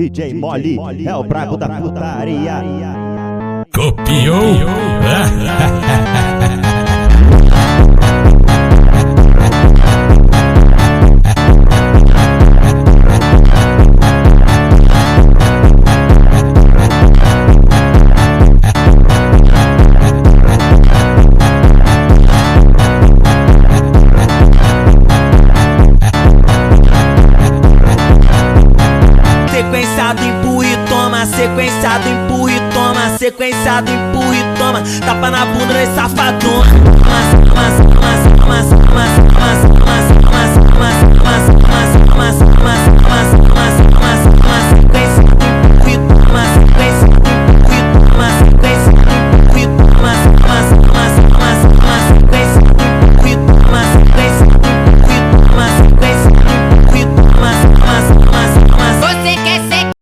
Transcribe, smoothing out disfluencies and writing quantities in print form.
DJ Mole é o brabo da putaria. Copiou? Sequenciado, empurra e toma, sequenciado, empurra e toma, sequenciado, empurra e toma, tapa na bunda desse safadão.